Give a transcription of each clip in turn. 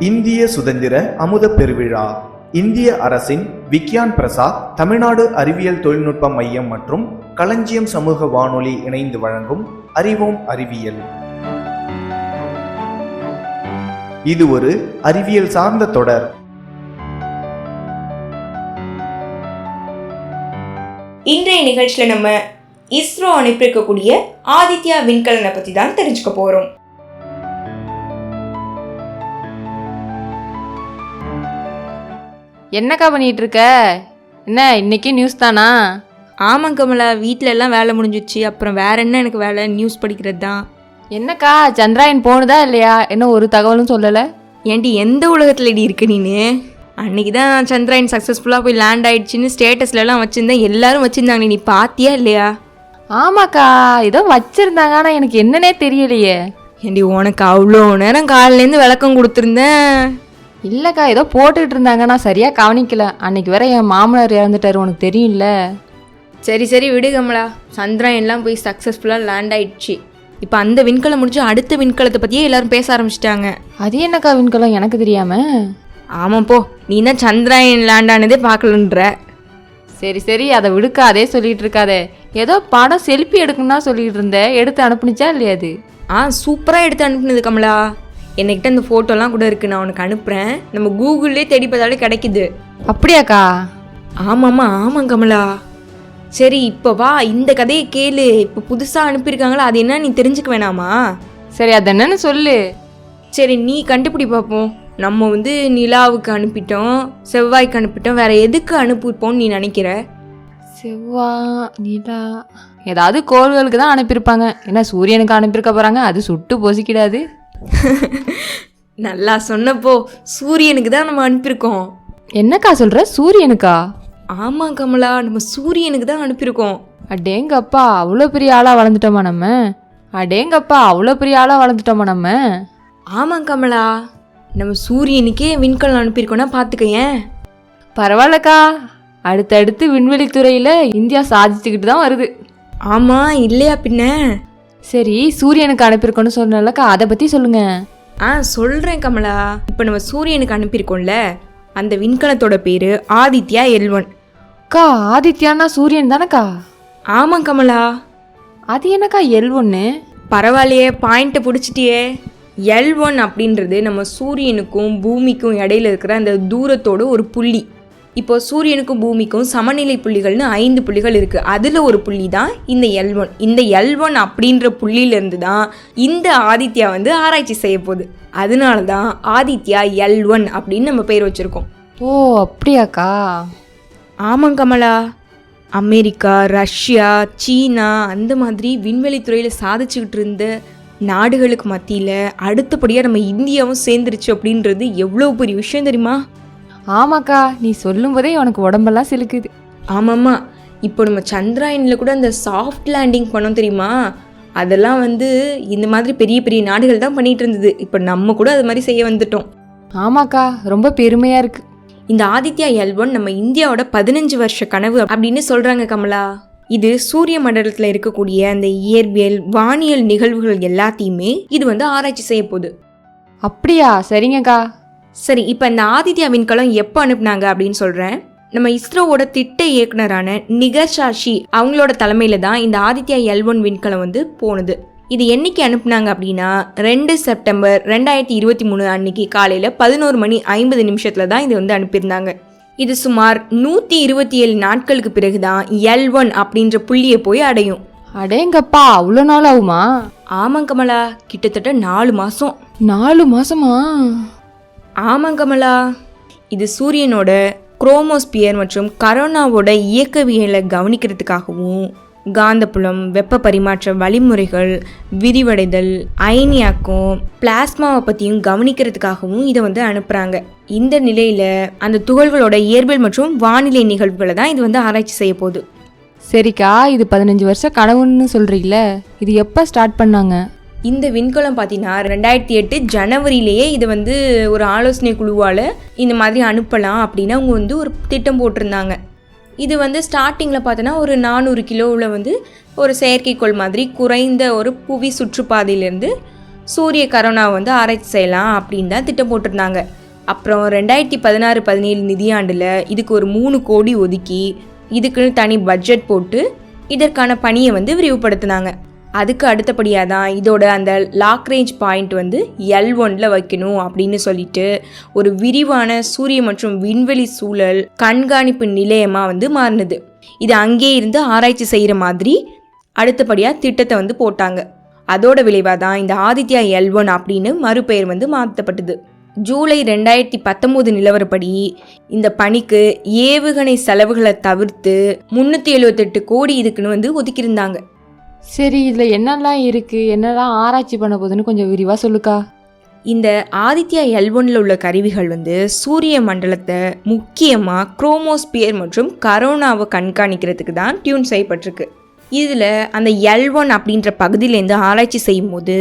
இந்திய சுதந்திர அமுத பெருவிழா இந்திய அரசின் விக்யான் பிரசாத், தமிழ்நாடு அறிவியல் தொழில்நுட்ப மையம் மற்றும் களஞ்சியம் சமூக வானொலி இணைந்து வழங்கும் அறிவோம் அறிவியல். இது ஒரு அறிவியல் சார்ந்த தொடர். இன்றைய நிகழ்ச்சியில் நம்ம இஸ்ரோ அனுப்பியிருக்கக்கூடிய ஆதித்யா விண்கலனை பற்றி தான் தெரிஞ்சுக்க போகிறோம். என்னக்கா பண்ணிட்டு இருக்க? என்ன இன்னைக்கு நியூஸ் தானா? ஆமாம் கமலா, வீட்டில எல்லாம் வேலை முடிஞ்சிச்சு. அப்புறம் வேற என்ன எனக்கு வேலை? நியூஸ் படிக்கிறது தான். என்னக்கா சந்திராயன் போனதா இல்லையா? என்ன ஒரு தகவலும் சொல்லலை. ஏன்டி எந்த உலகத்தில் இடி இருக்கு நீனு? அன்னைக்கு தான் சந்திராயன் சக்ஸஸ்ஃபுல்லாக போய் லேண்ட் ஆயிடுச்சுன்னு ஸ்டேட்டஸ்லலாம் வச்சுருந்தேன், எல்லாரும் வச்சுருந்தாங்க. நீ பார்த்தியா இல்லையா? ஆமாக்கா, ஏதோ வச்சிருந்தாங்க, ஆனால் எனக்கு என்னன்னே தெரியலையே. ஏண்டி உனக்கு அவ்வளோ நேரம் காலிலேருந்து விளக்கம் கொடுத்துருந்தேன். இல்லைக்கா, ஏதோ போட்டுக்கிட்டு இருந்தாங்க, நான் சரியாக கவனிக்கல. அன்னைக்கு வேற என் மாமனார் இறந்துட்டாரு, உனக்கு தெரியும்ல. சரி சரி விடு கமலா, சந்திராயன்லாம் போய் சக்ஸஸ்ஃபுல்லாக லேண்ட் ஆயிடுச்சு. இப்போ அந்த விண்கலம் முடிச்சு அடுத்த விண்கலத்தை பற்றியே எல்லாரும் பேச ஆரம்பிச்சிட்டாங்க. அது என்னக்கா விண்கலம் எனக்கு தெரியாம? ஆமாம் போ, நீ தான் சந்திராயன் லேண்ட் ஆனதே பார்க்கலன்ற. சரி சரி, அதை விடுக்கா, அதே சொல்லிட்டு இருக்காதே. ஏதோ படம் செல்ஃபி எடுக்கணும்னா சொல்லிட்டு இருந்தேன், எடுத்து அனுப்புனிச்சா இல்லையா? அது சூப்பராக எடுத்து அனுப்புனது கமலா. என்கிட்ட அந்த ஃபோட்டோலாம் கூட இருக்குது, நான் உனக்கு அனுப்புகிறேன். நம்ம கூகுள்லேயே தேடி பார்த்தாலே கிடைக்குது. அப்படியாக்கா? ஆமாம் கமலா. சரி இப்போ வா, இந்த கதையை கேளு. இப்போ புதுசாக அனுப்பியிருக்காங்களா, அது என்ன நீ தெரிஞ்சுக்க வேணாமா? சரி, அது என்னன்னு சொல்லு. சரி நீ கண்டுபிடி பார்ப்போம். நம்ம நிலாவுக்கு அனுப்பிட்டோம், செவ்வாய்க்கு அனுப்பிட்டோம், வேற எதுக்கு அனுப்பிப்போம்னு நீ நினைக்கிற? செவ்வாய், நிலா, ஏதாவது கோள்களுக்கு தான் அனுப்பியிருப்பாங்க. ஏன்னா சூரியனுக்கு அனுப்பியிருக்க போகிறாங்க, அது சுட்டு பொசிக்கிடாது. நல்லா சொன்னப்போ, சூரியனுக்கு தான் நம்ம அனுப்பியிருக்கோம். என்னக்கா சொல்கிற? சூரியனுக்கா? ஆமாம் கமலா, நம்ம சூரியனுக்கு தான் அனுப்பியிருக்கோம். அடேங்கப்பா, அவ்வளோ பெரிய ஆளாக வளர்ந்துட்டோமா நம்ம? அடேங்கப்பா, அவ்வளோ பெரிய ஆளாக வளர்ந்துட்டோமா நம்ம? ஆமாம் கமலா, நம்ம சூரியனுக்கே விண்கலம் அனுப்பியிருக்கோன்னா பார்த்துக்கேன். பரவாயில்லக்கா, அடுத்தடுத்து விண்வெளித்துறையில் இந்தியா சாதிச்சுக்கிட்டு தான் வருது. ஆமாம் இல்லையா பின்ன? சரி, சூரியனுக்கு அனுப்பியிருக்கோன்னு சொன்னலக்கா, அதை பற்றி சொல்லுங்க. சொல்கிறேன் கமலா. இப்போ நம்ம சூரியனுக்கு அனுப்பியிருக்கோம்ல, அந்த விண்கலத்தோட பேர் ஆதித்யா L1. அக்கா, ஆதித்யானா சூரியன் தானக்கா? ஆமாம் கமலா. அது என்னக்கா L1? பரவாயில்லையே, பாயிண்ட்டை பிடிச்சிட்டியே. L1 அப்படின்றது நம்ம சூரியனுக்கும் பூமிக்கும் இடையில இருக்கிற அந்த தூரத்தோட ஒரு புள்ளி. இப்போ சூரியனுக்கும் பூமிக்கும் சமநிலை புள்ளிகள்னு 5 புள்ளிகள் இருக்குது. அதில் ஒரு புள்ளி தான் இந்த L1. இந்த L1 அப்படின்ற புள்ளியிலேருந்து தான் இந்த ஆதித்யா ஆராய்ச்சி செய்ய போகுது. அதனால தான் ஆதித்யா L1 அப்படின்னு நம்ம பேர் வச்சுருக்கோம். ஓ அப்படியாக்கா? ஆமாம் கமலா. அமெரிக்கா, ரஷ்யா, சீனா அந்த மாதிரி விண்வெளித்துறையில் சாதிச்சுக்கிட்டு இருந்த நாடுகளுக்கு மத்தியில் அடுத்தபடியாக நம்ம இந்தியாவும் சேர்ந்துருச்சு அப்படின்றது எவ்வளோ பெரிய விஷயம் தெரியுமா? ஆமாக்கா, நீ சொல்லும் போதே உனக்கு உடம்பெல்லாம் சிலுக்குது. ஆமாம்மா, இப்போ நம்ம சந்திராயனில் கூட அந்த சாஃப்ட் லேண்டிங் பண்ணோம் தெரியுமா? அதெல்லாம் இந்த மாதிரி பெரிய பெரிய நாடுகள் தான் பண்ணிகிட்டு இருந்தது. இப்போ நம்ம கூட அது மாதிரி செய்ய வந்துட்டோம். ஆமாக்கா, ரொம்ப பெருமையாக இருக்குது. இந்த ஆதித்யா L1 நம்ம இந்தியாவோட 15 வருஷ கனவு அப்படின்னு சொல்கிறாங்க கமலா. இது சூரிய மண்டலத்தில் இருக்கக்கூடிய அந்த இயற்பியல் வானியல் நிகழ்வுகள் எல்லாத்தையுமே இது ஆராய்ச்சி செய்ய போகுது. அப்படியா? சரிங்கக்கா. சரி, இப்போ இந்த ஆதித்யா விண்கலம் எப்போ அனுப்புனாங்க அப்படின்னு சொல்கிறேன். நம்ம இஸ்ரோவோட திட்ட இயக்குனரான நிகர் சாஷி அவங்களோட தலைமையில் தான் இந்த ஆதித்யா L1 விண்கலம் போனது. இது என்னைக்கு அனுப்புனாங்க அப்படின்னா 2 செப்டம்பர் 2023 அன்னைக்கு காலையில் 11:50 தான் இது அனுப்பியிருந்தாங்க. இது சுமார் 127 நாட்களுக்கு பிறகு தான் L1 அப்படின்ற புள்ளியை போய் அடையும். அடேங்கப்பா, அவ்வளோ நாள் ஆகுமா? ஆமாம் கமலா, கிட்டத்தட்ட 4 மாதம். 4 மாதமா? ஆமாம் கமலா. இது சூரியனோட குரோமோஸ்பியர் மற்றும் கரோனாவோட இயக்கவியலை கவனிக்கிறதுக்காகவும் காந்தப்புலம், வெப்ப பரிமாற்ற வழிமுறைகள், விரிவடைதல், அயனியாக்கம், பிளாஸ்மாவை பற்றியும் கவனிக்கிறதுக்காகவும் இதை அனுப்புகிறாங்க. இந்த நிலையில் அந்த துகள்களோட இயற்பியல் மற்றும் வானிலை நிகழ்வுகளை தான் இது ஆராய்ச்சி செய்ய போகுது. சரிக்கா, இது 15 வருஷம் கனவுன்னு சொல்கிறீங்கள, இது எப்போ ஸ்டார்ட் பண்ணாங்க? இந்த விண்கலம் பார்த்தீங்கன்னா 2008 ஜனவரியிலேயே இது ஒரு ஆலோசனை குழுவால் இந்த மாதிரி அனுப்பலாம் அப்படின்னு அவங்க ஒரு திட்டம் போட்டிருந்தாங்க. இது ஸ்டார்டிங்கில் பார்த்தோன்னா ஒரு 400 கிலோவில் ஒரு செயற்கைக்கோள் மாதிரி குறைந்த ஒரு புவி சுற்றுப்பாதையிலேருந்து சூரிய கரோனாவை வந்து ஆராய்ச்சி செய்யலாம் அப்படின்னு தான் திட்டம் போட்டிருந்தாங்க. அப்புறம் 2016-17 நிதியாண்டில் இதுக்கு ஒரு 3 கோடி ஒதுக்கி இதுக்குன்னு தனி பட்ஜெட் போட்டு இதற்கான பணியை வந்து விரிவுபடுத்தினாங்க. அதுக்கு அடுத்தபடியாக தான் இதோட அந்த லாங் ரேஞ்ச் பாயிண்ட் வந்து L1 வைக்கணும் அப்படின்னு சொல்லிட்டு ஒரு விரிவான சூரிய மற்றும் விண்வெளி சூழல் கண்காணிப்பு நிலையமாக வந்து மாறினது. இது அங்கே இருந்து ஆராய்ச்சி செய்கிற மாதிரி அடுத்தபடியாக திட்டத்தை வந்து போட்டாங்க. அதோட விளைவாக தான் இந்த ஆதித்யா L1 அப்படின்னு மறுபெயர் வந்து மாற்றப்பட்டது. ஜூலை 2019 நிலவரப்படி இந்த பணிக்கு ஏவுகணை செலவுகளை தவிர்த்து 378 கோடி இதுக்குன்னு வந்து ஒதுக்கியிருந்தாங்க. சரி, இதில் என்னெல்லாம் இருக்குது, என்னெல்லாம் ஆராய்ச்சி பண்ண போகுதுன்னு கொஞ்சம் விரிவாக சொல்லுக்கா. இந்த ஆதித்யா L1 உள்ள கருவிகள் வந்து சூரிய மண்டலத்தை முக்கியமாக குரோமோஸ்பியர் மற்றும் கரோனாவை கண்காணிக்கிறதுக்கு தான் டியூன் செய்யப்பட்டிருக்கு. இதில் அந்த L1 அப்படின்ற பகுதியிலேருந்து ஆராய்ச்சி செய்யும் போது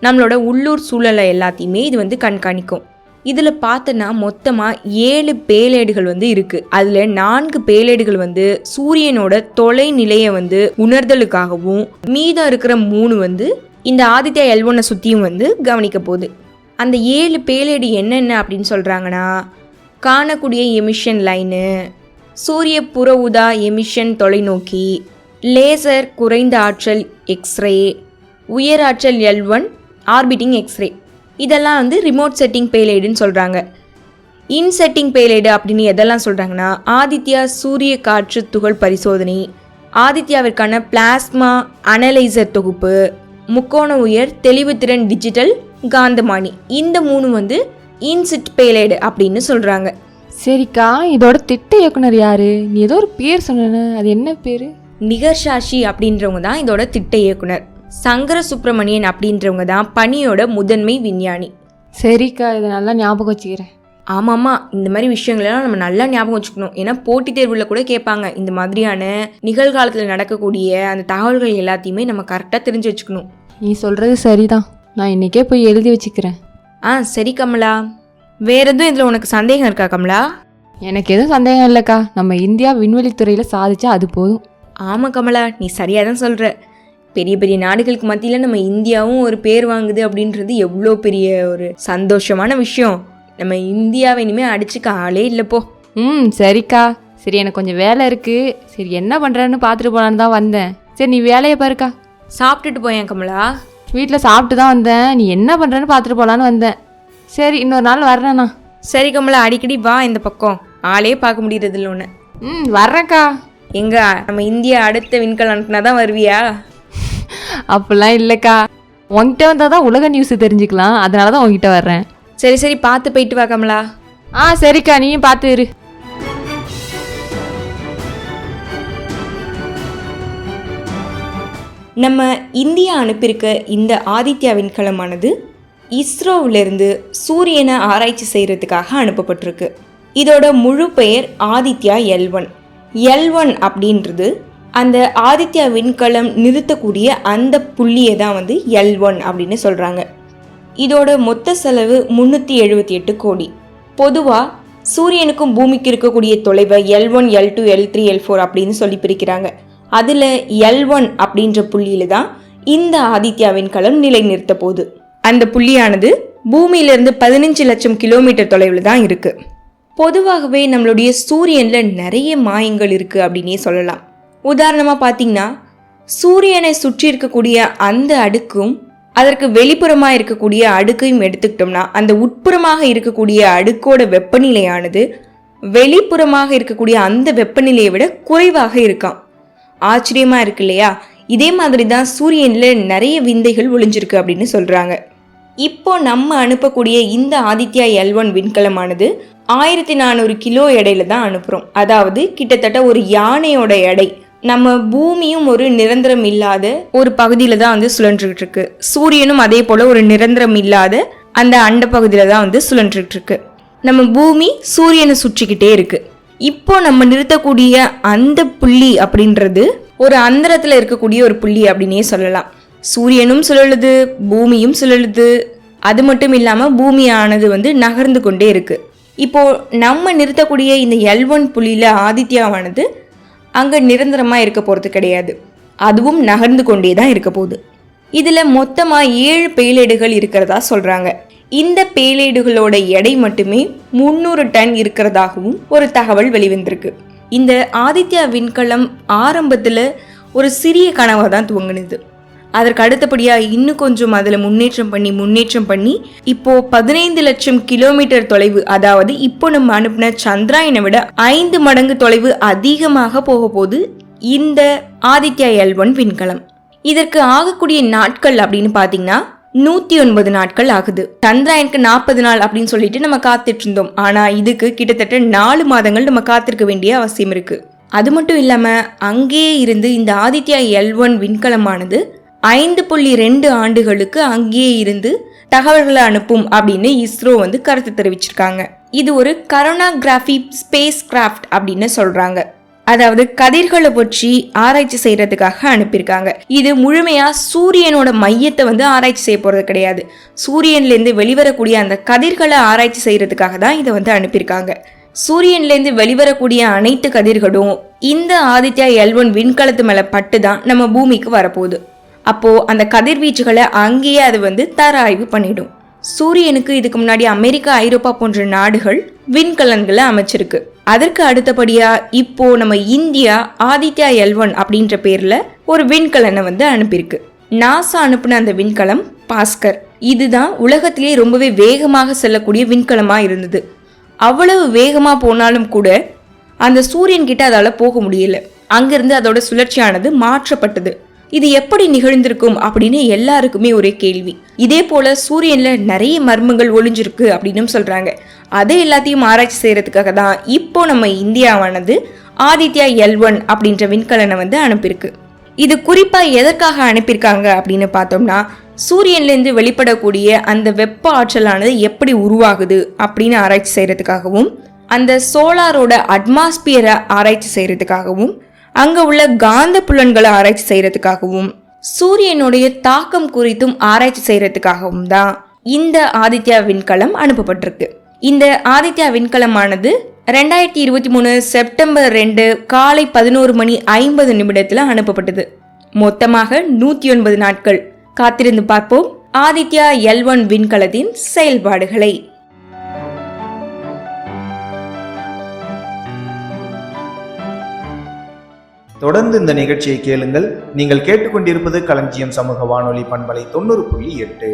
நம்மளோட உள்ளூர் சூழலை எல்லாத்தையுமே இது வந்து கண்காணிக்கும். இதில் பார்த்தோன்னா மொத்தமாக 7 பேலேடுகள் வந்து இருக்குது. அதில் 4 பேலேடுகள் வந்து சூரியனோட தொலைநிலையை வந்து உணர்தலுக்காகவும் மீதம் இருக்கிற 3 வந்து இந்த ஆதித்யா L1 சுற்றியும் வந்து கவனிக்க போகுது. அந்த 7 பேலேடு என்னென்ன அப்படின்னு சொல்கிறாங்கன்னா, காணக்கூடிய எமிஷன் லைனு, சூரிய புற ஊதா எமிஷன் தொலைநோக்கி, லேசர் குறைந்த ஆற்றல் எக்ஸ்ரே, உயர் ஆற்றல் L1 ஆர்பிட்டிங் எக்ஸ்ரே, இதெல்லாம் வந்து ரிமோட் செட்டிங் பேலேடுன்னு சொல்கிறாங்க. இன் செட்டிங் பேலேடு அப்படின்னு எதெல்லாம் சொல்கிறாங்கன்னா, ஆதித்யா சூரிய காற்று துகள் பரிசோதனை, ஆதித்யாவிற்கான பிளாஸ்மா அனலைசர் தொகுப்பு, முக்கோண உயர் தெளிவுத்திறன் டிஜிட்டல் காந்தமானி, இந்த 3 வந்து இன்சிட் பேலேடு அப்படின்னு சொல்கிறாங்க. சரிக்கா, இதோட திட்ட இயக்குனர் யாரு? நீ ஏதோ ஒரு பேர் சொன்ன, அது என்ன பேர்? நிகர்ஷாஷி அப்படின்றவங்க தான் இதோட திட்ட இயக்குனர். சங்கர சுப்பிரமணியன் அப்படின்றவங்க தான் பணியோட முதன்மை விஞ்ஞானி. சரிக்கா, இதை நல்லா ஞாபகம் வச்சுக்கிறேன். ஆமாம்மா, இந்த மாதிரி விஷயங்களெல்லாம் நம்ம நல்லா ஞாபகம் வச்சுக்கணும். ஏன்னா போட்டித் தேர்வில் கூட கேட்பாங்க. இந்த மாதிரியான நிகழ்காலத்தில் நடக்கக்கூடிய அந்த தகவல்கள் எல்லாத்தையுமே நம்ம கரெக்டாக தெரிஞ்சு வச்சுக்கணும். நீ சொல்கிறது சரிதான், நான் இன்றைக்கே போய் எழுதி வச்சுக்கிறேன். சரி கமலா, வேற எதுவும் இதில் உனக்கு சந்தேகம் இருக்கா கமலா? எனக்கு எதுவும் சந்தேகம் இல்லைக்கா. நம்ம இந்தியா விண்வெளித்துறையில் சாதிச்சா அது போதும். ஆமாம் கமலா, நீ சரியாக தான் சொல்கிற. பெரிய பெரிய நாடுகளுக்கு மத்தியில் நம்ம இந்தியாவும் ஒரு பேர் வாங்குது அப்படின்றது எவ்வளோ பெரிய ஒரு சந்தோஷமான விஷயம். நம்ம இந்தியாவை இனிமேல் அடிச்சுக்க ஆளே இல்லைப்போ. சரிக்கா. சரி, எனக்கு கொஞ்சம் வேலை இருக்குது. சரி, என்ன பண்ணுறேன்னு பார்த்துட்டு போகலான்னு தான் வந்தேன். சரி, நீ வேலையை பாருக்கா. சாப்பிட்டுட்டு போயேன் கமலா. வீட்டில் சாப்பிட்டு தான் வந்தேன். நீ என்ன பண்ணுறேன்னு பார்த்துட்டு போகலான்னு வந்தேன். சரி, இன்னொரு நாள் வர்றேண்ணா. சரி கமலா, அடிக்கடி வா இந்த பக்கம். ஆளே பார்க்க முடியறதில்ல ஒன்று. வர்றேன்க்கா. எங்க நம்ம இந்தியா அடுத்த விண்கலம் அனுப்புனா தான் வருவியா? அப்படிலாம் இல்லைக்கா, உங்ககிட்ட வந்தால் தான் உலக நியூஸ் தெரிஞ்சுக்கலாம். அதனால தான் உங்ககிட்ட வர்றேன். சரி சரி, பார்த்து போயிட்டு வா கமலா. சரிக்கா, நீயும் பார்த்து இரு. நம்ம இந்தியா அனுப்பியிருக்க இந்த ஆதித்யா விண்கலமானது இஸ்ரோவிலிருந்து சூரியனை ஆராய்ச்சி செய்கிறதுக்காக அனுப்பப்பட்டிருக்கு. இதோட முழு பெயர் ஆதித்யா L1. L1 அப்படின்றது அந்த ஆதித்யா விண்கலம் நிறுத்தக்கூடிய அந்த புள்ளியை தான் வந்து L1 அப்படின்னு சொல்கிறாங்க. இதோட மொத்த செலவு 378 கோடி. பொதுவாக சூரியனுக்கும் பூமிக்கு இருக்கக்கூடிய தொலைவை L1, L2, L3, L4 அப்படின்னு சொல்லி பிரிக்கிறாங்க. அதில் L1 அப்படின்ற புள்ளியில தான் இந்த ஆதித்யா விண்கலம் நிலைநிறுத்த போகுது. அந்த புள்ளியானது பூமியிலிருந்து 15 லட்சம் கிலோமீட்டர் தொலைவில் தான் இருக்குது. பொதுவாகவே நம்மளுடைய சூரியனில் நிறைய மாயங்கள் இருக்குது அப்படின்னே சொல்லலாம். உதாரணமாக பார்த்தீங்கன்னா, சூரியனை சுற்றி இருக்கக்கூடிய அந்த அடுக்கும் அதற்கு வெளிப்புறமாக இருக்கக்கூடிய அடுக்கையும் எடுத்துக்கிட்டோம்னா, அந்த உட்புறமாக இருக்கக்கூடிய அடுக்கோட வெப்பநிலையானது வெளிப்புறமாக இருக்கக்கூடிய அந்த வெப்பநிலையை விட குறைவாக இருக்காம். ஆச்சரியமாக இருக்கு இல்லையா? இதே மாதிரி தான் சூரியனில் நிறைய விந்தைகள் ஒளிஞ்சிருக்கு அப்படின்னு சொல்கிறாங்க. இப்போ நம்ம அனுப்பக்கூடிய இந்த ஆதித்யா L1 விண்கலமானது 1400 கிலோ எடையில தான் அனுப்புகிறோம். அதாவது கிட்டத்தட்ட ஒரு யானையோட எடை. நம்ம பூமியும் ஒரு நிரந்தரம் இல்லாத ஒரு பகுதியில் தான் வந்து சுழன்றுகிட்டு இருக்கு. சூரியனும் அதே போல் ஒரு நிரந்தரம் இல்லாத அந்த அண்ட பகுதியில் தான் வந்து சுழன்றுகிட்டு இருக்கு. நம்ம பூமி சூரியனை சுற்றிக்கிட்டே இருக்கு. இப்போ நம்ம நிறுத்தக்கூடிய அந்த புள்ளி அப்படின்றது ஒரு அந்தரத்தில் இருக்கக்கூடிய ஒரு புள்ளி அப்படின்னே சொல்லலாம். சூரியனும் சுழலுது, பூமியும் சுழலுது. அது மட்டும் இல்லாமல் பூமியானது வந்து நகர்ந்து கொண்டே இருக்கு. இப்போ நம்ம நிறுத்தக்கூடிய இந்த L1 புள்ளியில் ஆதித்யாவானது அங்கே நிரந்தரமாக இருக்க போகிறது கிடையாது. அதுவும் நகர்ந்து கொண்டே தான் இருக்க போகுது. இதுல மொத்தமா 7 பேலேடுகள் இருக்கிறதா சொல்றாங்க. இந்த பேலேடுகளோட எடை மட்டுமே 300 டன் இருக்கிறதாகவும் ஒரு தகவல் வெளிவந்திருக்கு. இந்த ஆதித்யா விண்கலம் ஆரம்பத்துல ஒரு சிறிய கனவா தான் துவங்கினது. அதற்கு அடுத்தபடியா இன்னும் கொஞ்சம் அதுல முன்னேற்றம் பண்ணி இப்போ 15 லட்சம் கிலோமீட்டர் தொலைவு, அதாவது இப்போ நம்ம அனுப்பின சந்திராயனை விட 5 மடங்கு தொலைவு அதிகமாக போக போகுது இந்த ஆதித்யா L1 விண்கலம். இதற்கு ஆகக்கூடிய நாட்கள் அப்படின்னு பாத்தீங்கன்னா 109 நாட்கள் ஆகுது. சந்திராயனுக்கு 40 நாள் அப்படின்னு சொல்லிட்டு நம்ம காத்துட்டு இருந்தோம். ஆனா இதுக்கு கிட்டத்தட்ட 4 மாதங்கள் நம்ம காத்திருக்க வேண்டிய அவசியம் இருக்கு. அது மட்டும் இல்லாம அங்கேயே இருந்து இந்த ஆதித்யா L1 விண்கலமானது 5.2 ஆண்டுகளுக்கு அங்கேயே இருந்து தகவல்களை அனுப்பும் அப்படின்னு இஸ்ரோ கருத்து தெரிவிச்சிருக்காங்க. இது ஒரு கரோனாகிராஃபி ஸ்பேஸ் கிராஃப்ட் அப்படின்னு சொல்றாங்க. அதாவது கதிர்களை பற்றி ஆராய்ச்சி செய்யறதுக்காக அனுப்பியிருக்காங்க. இது முழுமையா சூரியனோட மையத்தை ஆராய்ச்சி செய்ய போறது கிடையாது. சூரியன்ல இருந்து வெளிவரக்கூடிய அந்த கதிர்களை ஆராய்ச்சி செய்யறதுக்காக தான் இதை அனுப்பியிருக்காங்க. சூரியன்ல இருந்து வெளிவரக்கூடிய அனைத்து கதிர்களும் இந்த ஆதித்யா L1 விண்கலத்து மேல பட்டு தான் நம்ம பூமிக்கு வரப்போகுது. அப்போ அந்த கதிர்வீச்சுகளை அங்கேயே அது தர ஆய்வு பண்ணிடும். சூரியனுக்கு இதுக்கு முன்னாடி அமெரிக்கா, ஐரோப்பா போன்ற நாடுகள் விண்கலன்களை அமைச்சிருக்கு. அதற்கு அடுத்தபடியா இப்போ நம்ம இந்தியா ஆதித்யா L1 அப்படின்ற பேர்ல ஒரு விண்கலனை அனுப்பியிருக்கு. நாசா அனுப்பின அந்த விண்கலம் பாஸ்கர். இதுதான் உலகத்திலேயே ரொம்பவே வேகமாக செல்லக்கூடிய விண்கலமா இருந்தது. அவ்வளவு வேகமா போனாலும் கூட அந்த சூரியன் கிட்ட அதால போக முடியல. அங்கிருந்து அதோட சுழற்சியானது மாற்றப்பட்டது. இது எப்படி நிகழ்ந்திருக்கும் அப்படின்னு எல்லாருக்குமே ஒரே கேள்வி. இதே போல சூரியன்ல நிறைய மர்மங்கள் ஒளிஞ்சிருக்கு அப்படின்னு சொல்றாங்க. அதை எல்லாத்தையும் ஆராய்ச்சி செய்யறதுக்காக தான் இப்போ நம்ம இந்தியாவானது ஆதித்யா L1 அப்படின்ற விண்கலனை அனுப்பியிருக்கு. இது குறிப்பா எதற்காக அனுப்பியிருக்காங்க அப்படின்னு பார்த்தோம்னா, சூரியன்ல இருந்து வெளிப்படக்கூடிய அந்த வெப்ப ஆற்றலானது எப்படி உருவாகுது அப்படின்னு ஆராய்ச்சி செய்யறதுக்காகவும், அந்த சோலாரோட அட்மாஸ்பியரை ஆராய்ச்சி செய்யறதுக்காகவும், அங்க உள்ள காந்த புலன்களை ஆராய்ச்சி செய்யறதுக்காகவும், சூரியனுடைய தாக்கம் குறித்தும் ஆராய்ச்சி செய்யறதுக்காகவும் தான் இந்த ஆதித்யா விண்கலம் அனுப்பப்பட்டிருக்கு. இந்த ஆதித்யா விண்கலமானது 2023 செப்டம்பர் 2 காலை 11:50 அனுப்பப்பட்டது. மொத்தமாக 109 நாட்கள். காத்திருந்து பார்ப்போம் ஆதித்யா L1 விண்கலத்தின் செயல்பாடுகளை. தொடர்ந்து இந்த நிகழ்ச்சியை கேளுங்கள். நீங்கள் கேட்டுக்கொண்டிருப்பது களஞ்சியம் சமூக வானொலி பண்பலை 90.8.